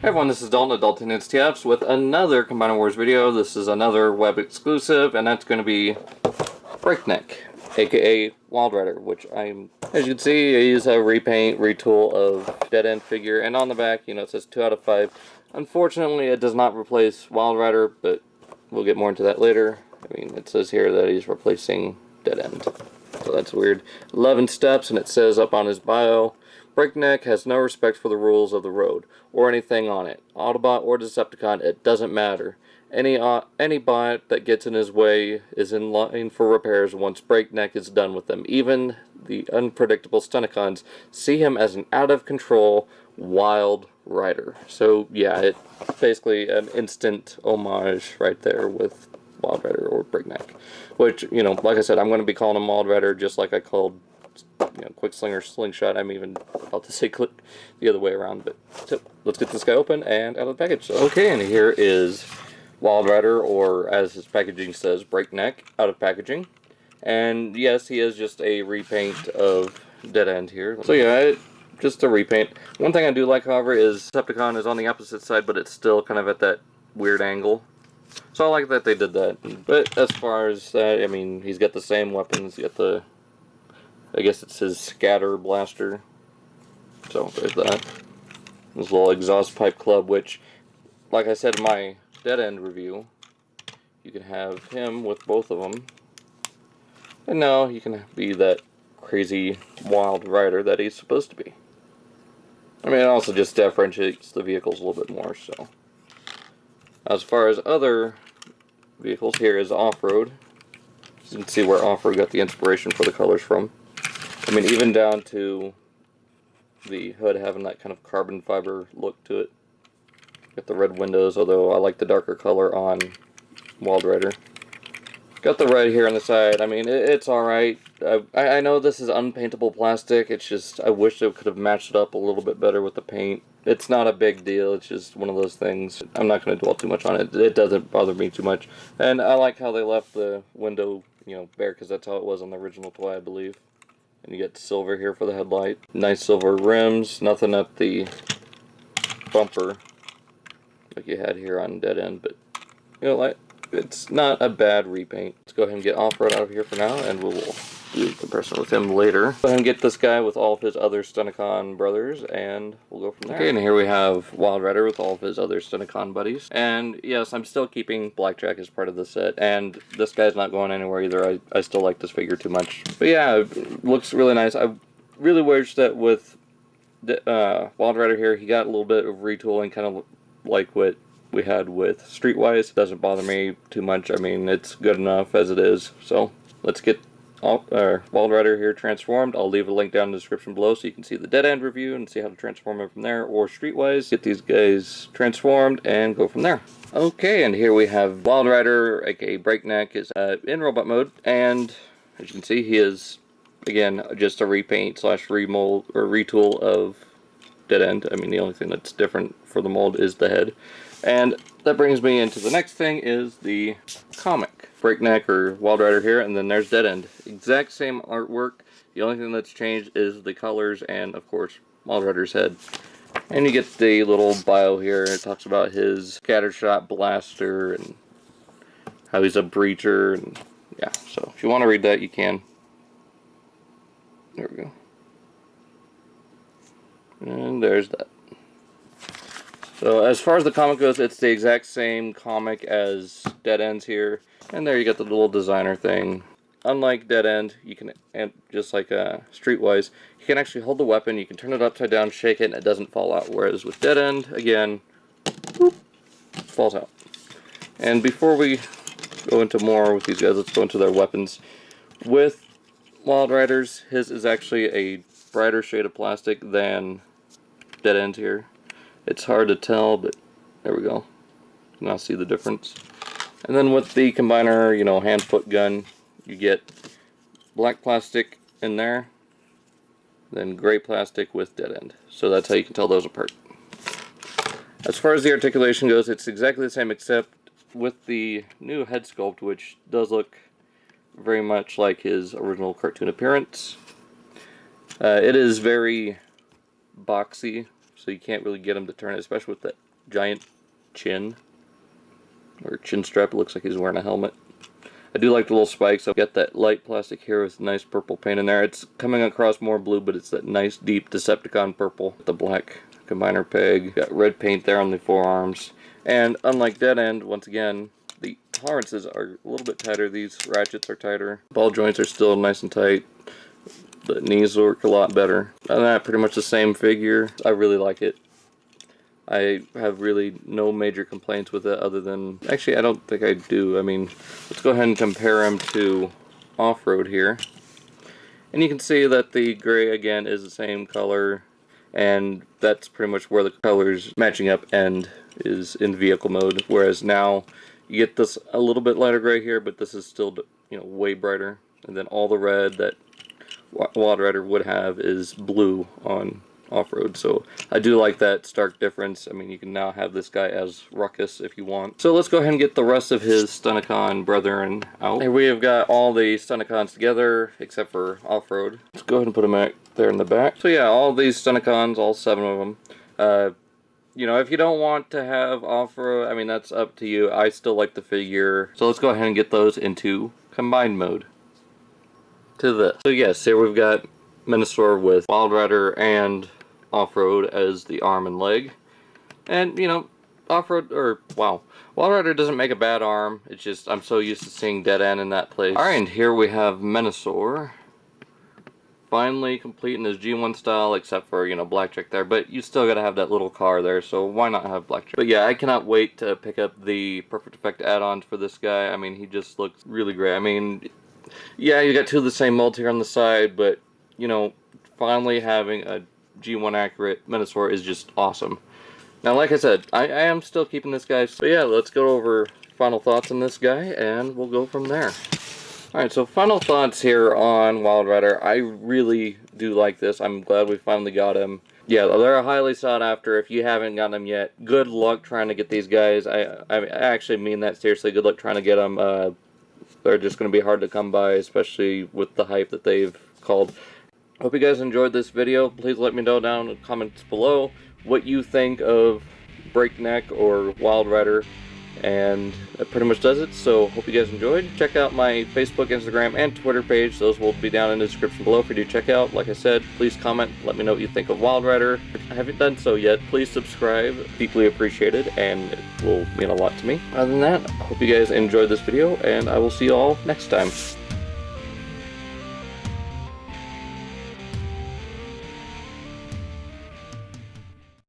Hey everyone, this is Dalton at Dalton TFs with another Combiner Wars video. This is another web exclusive, and that's going to be Breakneck, aka Wildrider, which as you can see, I use a repaint, retool of Dead End figure, and on the back, you know, it says 2 out of 5. Unfortunately, it does not replace Wildrider, but we'll get more into that later. I mean, it says here that he's replacing Dead End, so that's weird. 11 steps, and it says up on his bio, Breakneck has no respect for the rules of the road, or anything on it. Autobot or Decepticon, it doesn't matter. Any bot that gets in his way is in line for repairs once Breakneck is done with them. Even the unpredictable stunticons see him as an out-of-control wild rider. So yeah, it's basically an instant homage right there with Wildrider or Breakneck. Which, you know, like I said, I'm going to be calling him Wildrider just like I called, you know, Quick Slinger Slingshot. I'm even about to say click the other way around, but so let's get this guy open and out of the package. So, okay, and here is Wildrider, or as his packaging says, Breakneck, out of packaging. And yes, he is just a repaint of Dead End here. So yeah, just a repaint. One thing I do like, however, is Decepticon is on the opposite side, but it's still kind of at that weird angle. So I like that they did that. But as far as that, I mean, he's got the same weapons. He's got the, I guess it's his scatter blaster. So there's that. This little exhaust pipe club, which, like I said in my Dead End review, you can have him with both of them. And now he can be that crazy wild rider that he's supposed to be. I mean, it also just differentiates the vehicles a little bit more, so. As far as other vehicles, here is off-road. You can see where off-road got the inspiration for the colors from. I mean, even down to the hood having that kind of carbon fiber look to it. Got the red windows, although I like the darker color on Wildrider. Got the red here on the side. I mean, it's alright. I know this is unpaintable plastic. It's just, I wish they could have matched it up a little bit better with the paint. It's not a big deal. It's just one of those things. I'm not going to dwell too much on it. It doesn't bother me too much. And I like how they left the window, you know, bare, because that's how it was on the original toy, I believe. And you get silver here for the headlight. Nice silver rims. Nothing at the bumper like you had here on Dead End. But, you know, like, it's not a bad repaint. Let's go ahead and get off-road out of here for now, and we'll do a comparison with him later. Go ahead and get this guy with all of his other Stunticon brothers, and we'll go from there. Okay, and here we have Wildrider with all of his other Stunticon buddies. And yes, I'm still keeping Blackjack as part of the set, and this guy's not going anywhere either. I still like this figure too much. But yeah, it looks really nice. I really wish that with Wildrider here, he got a little bit of retooling, kind of like what we had with Streetwise. It doesn't bother me too much. I mean, it's good enough as it is. So let's get Wildrider here transformed. I'll leave a link down in the description below so you can see the Dead End review and see how to transform him from there, or Streetwise. Get these guys transformed and go from there. Okay, and here we have Wildrider, aka Breakneck, is in robot mode, and as you can see, he is, again, just a repaint slash remold or retool of Dead End. I mean, the only thing that's different for the mold is the head. And that brings me into the next thing, is the comic. Breakneck or Wildrider here, and then there's Dead End. Exact same artwork. The only thing that's changed is the colors and, of course, Wildrider's head. And you get the little bio here. It talks about his scattershot blaster and how he's a breacher. And yeah, so if you want to read that, you can. There we go. And there's that. So as far as the comic goes, it's the exact same comic as Dead End's here. And there you get the little designer thing. Unlike Dead End, you can, and just like Streetwise, you can actually hold the weapon, you can turn it upside down, shake it, and it doesn't fall out. Whereas with Dead End, again, whoop, falls out. And before we go into more with these guys, let's go into their weapons. With Wildrider's, his is actually a brighter shade of plastic than Dead End here. It's hard to tell, but there we go. You can now see the difference. And then with the combiner, you know, hand-foot gun, you get black plastic in there, then gray plastic with Dead End. So that's how you can tell those apart. As far as the articulation goes, it's exactly the same, except with the new head sculpt, which does look very much like his original cartoon appearance. It is very boxy, so you can't really get him to turn it, especially with that giant chin, or chin strap. It looks like he's wearing a helmet. I do like the little spikes. I've got that light plastic here with nice purple paint in there. It's coming across more blue, but it's that nice deep Decepticon purple. The black combiner peg. Got red paint there on the forearms. And unlike Dead End, once again, the tolerances are a little bit tighter. These ratchets are tighter. Ball joints are still nice and tight. The knees work a lot better. Other than that, pretty much the same figure. I really like it. I have really no major complaints with it other than... Actually, I don't think I do. I mean, let's go ahead and compare him to Off-Road here. And you can see that the gray, again, is the same color. And that's pretty much where the colors matching up end, is in vehicle mode. Whereas now, you get this a little bit lighter gray here, but this is still, you know, way brighter. And then all the red that Wildrider would have is blue on Off-Road, so I do like that stark difference. I mean, you can now have this guy as Ruckus if you want. So let's go ahead and get the rest of his Stunticon brethren out. Here we have got all the Stunticons together, except for Off-Road. Let's go ahead and put them back there in the back. So yeah, all these Stunticons, all 7 of them. You know, if you don't want to have Off-Road, I mean, that's up to you. I still like the figure. So let's go ahead and get those into combined mode. To this. So yes, here we've got Minosaur with Wildrider and Off-Road as the arm and leg. And, you know, Off-Road, or, wow, Wildrider doesn't make a bad arm. It's just, I'm so used to seeing Dead End in that place. Alright, and here we have Minosaur. Finally complete in his G1 style, except for, you know, Blackjack there. But you still gotta have that little car there, so why not have Blackjack? But yeah, I cannot wait to pick up the Perfect Effect add-ons for this guy. I mean, he just looks really great. I mean, yeah, you got 2 of the same molds here on the side, but, you know, finally having a G1 accurate Minosaur is just awesome. Now, like I said, I am still keeping this guy. So yeah, let's go over final thoughts on this guy, and we'll go from there. Alright, so final thoughts here on Wildrider. I really do like this. I'm glad we finally got him. Yeah, they're highly sought after. If you haven't gotten them yet, good luck trying to get these guys. I actually mean that seriously. Good luck trying to get them. They're just going to be hard to come by, especially with the hype that they've called. Hope you guys enjoyed this video. Please let me know down in the comments below what you think of Breakneck or Wildrider, and that pretty much does it. So hope you guys enjoyed. Check out my Facebook, Instagram, and Twitter page. Those will be down in the description below for you to check out. Like I said, please comment. Let me know what you think of Wildrider. If I haven't done so yet, please subscribe. Deeply appreciated, and it will mean a lot to me. Other than that, I hope you guys enjoyed this video, and I will see you all next time.